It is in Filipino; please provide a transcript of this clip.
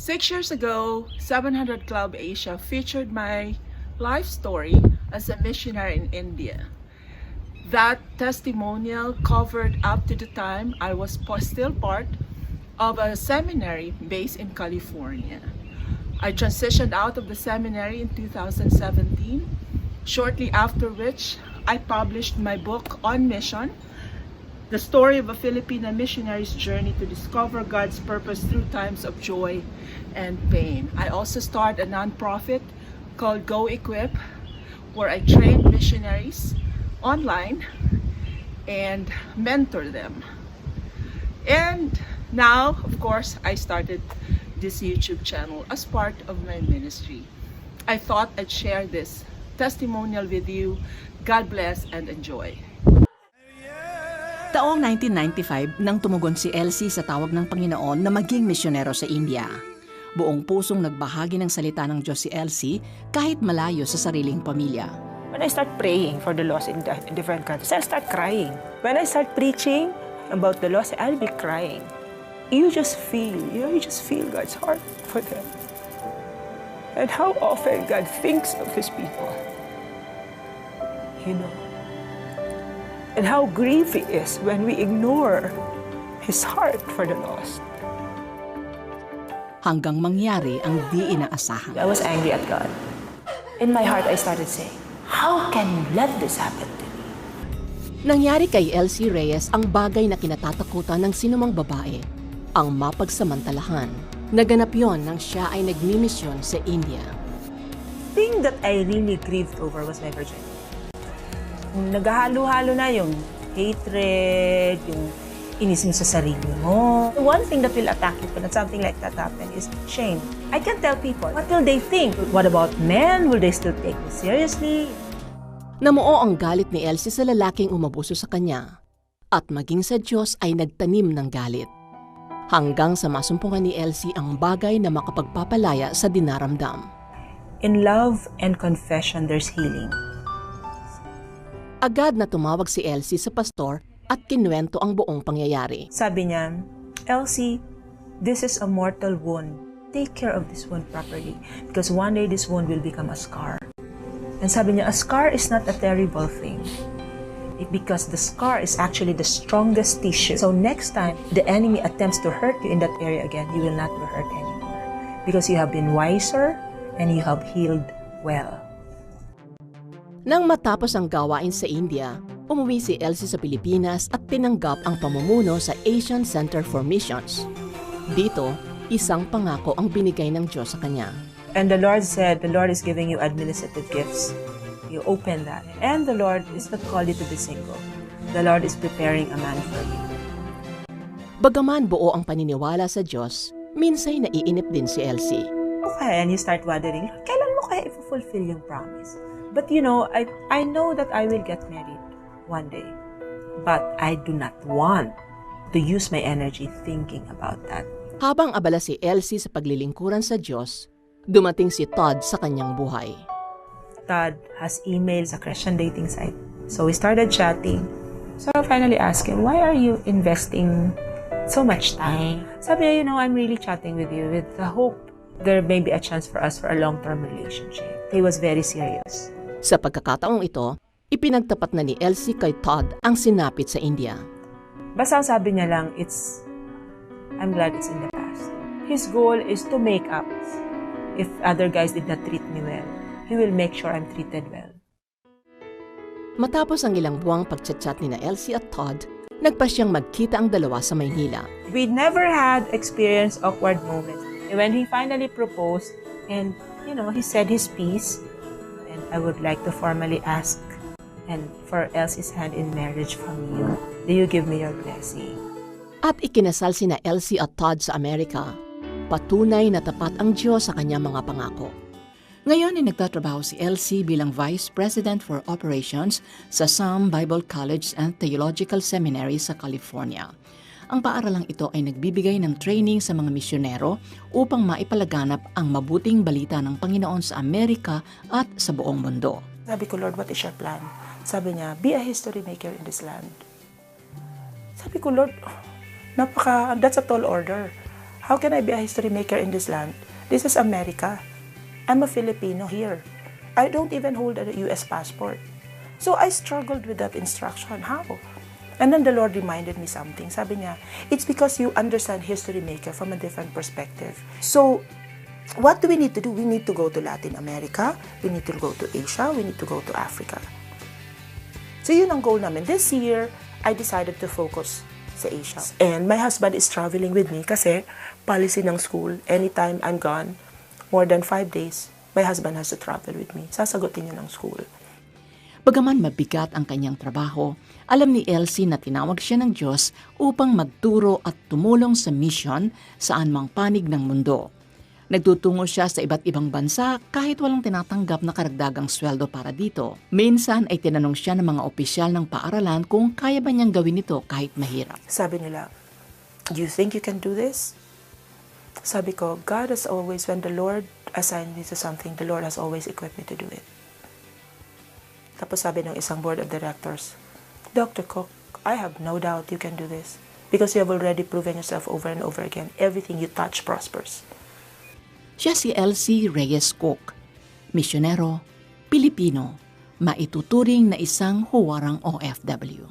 6 years ago, 700 Club Asia featured my life story as a missionary in India. That testimonial covered up to the time I was still part of a seminary based in California. I transitioned out of the seminary in 2017, shortly after which I published my book on mission, the story of a Filipino missionary's journey to discover God's purpose through times of joy and pain. I also started a nonprofit called Go Equip, where I train missionaries online and mentor them. And now, of course, I started this YouTube channel as part of my ministry. I thought I'd share this testimonial with you. God bless and enjoy. Taong 1995 nang tumugon si Elsie sa tawag ng Panginoon na maging misyonero sa India. Buong pusong nagbahagi ng salita ng Diyos si Elsie kahit malayo sa sariling pamilya. When I start praying for the lost in different countries, I'll start crying. When I start preaching about the lost, I'll be crying. You just feel God's heart for them. And how often God thinks of His people. And how grief it is when we ignore His heart for the lost. Hanggang mangyari ang di inaasahan. I was angry at God. In my heart, I started saying, how can you let this happen to me? Nangyari kay Elsie Reyes ang bagay na kinatatakutan ng sinumang babae, ang mapagsamantalahan. Naganap yon nang siya ay nagmimisyon sa India. The thing that I really grieved over was my virginity. Naghahalo-halo na yung hatred, yung inis mo sa sarili mo. One thing that will attack you when something like that happen is shame. I can tell people, what will they think? What about men? Will they still take me seriously? Namuo ang galit ni Elsie sa lalaking umabuso sa kanya. At maging sa Diyos ay nagtanim ng galit. Hanggang sa masumpungan ni Elsie ang bagay na makapagpapalaya sa dinaramdam. In love and confession, there's healing. Agad na tumawag si Elsie sa pastor at kinuwento ang buong pangyayari. Sabi niya, Elsie, this is a mortal wound. Take care of this wound properly because one day this wound will become a scar. And sabi niya, a scar is not a terrible thing because the scar is actually the strongest tissue. So next time the enemy attempts to hurt you in that area again, you will not be hurt anymore because you have been wiser and you have healed well. Nang matapos ang gawain sa India, umuwi si Elsie sa Pilipinas at tinanggap ang pamumuno sa Asian Center for Missions. Dito, isang pangako ang binigay ng Diyos sa kanya. And the Lord said, the Lord is giving you administrative gifts. You open that. And the Lord is not called you to be single. The Lord is preparing a man for you. Bagaman buo ang paniniwala sa Diyos, minsay naiinip din si Elsie. Okay, and you start wondering, kailan mo kaya i-fulfill yung promise? But I know that I will get married one day. But I do not want to use my energy thinking about that. Habang abala si Elsie sa paglilingkuran sa Diyos, dumating si Todd sa kanyang buhay. Todd has email sa Christian dating site. So we started chatting. So I finally asked him, why are you investing so much time? Sabi niya, I'm really chatting with you with the hope there may be a chance for us for a long-term relationship. He was very serious. Sa pagkakataong ito, ipinagtapat na ni Elsie kay Todd ang sinapit sa India. Basta sabi niya lang, I'm glad it's in the past. His goal is to make up. If other guys did not treat me well, he will make sure I'm treated well. Matapos ang ilang buwang pagchat-chat ni na Elsie at Todd, nagpa siyang magkita ang dalawa sa Maynila. We never had experienced awkward moments. When he finally proposed, and he said his piece, and I would like to formally ask and for Elsie's hand in marriage from you. Do you give me your blessing? At ikinasal sina Elsie at Todd sa Amerika. Patunay na tapat ang Diyos sa kanyang mga pangako. Ngayon ay nagtatrabaho si Elsie bilang Vice President for Operations sa Sam Bible College and Theological Seminary sa California. Ang paaralang ito ay nagbibigay ng training sa mga misyonero upang maipalaganap ang mabuting balita ng Panginoon sa Amerika at sa buong mundo. Sabi ko, Lord, what is your plan? Sabi niya, be a history maker in this land. Sabi ko, Lord, that's a tall order. How can I be a history maker in this land? This is America. I'm a Filipino here. I don't even hold a US passport. So I struggled with that instruction. How? And then the Lord reminded me something. Sabi niya, it's because you understand history maker from a different perspective. So, what do we need to do? We need to go to Latin America. We need to go to Asia. We need to go to Africa. So yun ang goal namin. This year, I decided to focus sa Asia. And my husband is traveling with me kasi policy ng school, anytime I'm gone, more than 5 days, my husband has to travel with me. Sasagutin niya ng school. Bagaman mabigat ang kanyang trabaho, alam ni Elsie na tinawag siya ng Diyos upang magturo at tumulong sa mission saan mang panig ng mundo. Nagtutungo siya sa iba't ibang bansa kahit walang tinatanggap na karagdagang sweldo para dito. Minsan ay tinanong siya ng mga opisyal ng paaralan kung kaya ba niyang gawin ito kahit mahirap. Sabi nila, do you think you can do this? Sabi ko, God has always, when the Lord assigned me to something, the Lord has always equipped me to do it. Tapos sabi ng isang board of directors, Dr. Cook, I have no doubt you can do this because you have already proven yourself over and over again. Everything you touch prospers. Siya si Elsie Reyes Cook, misyonero, Pilipino, maituturing na isang huwarang OFW.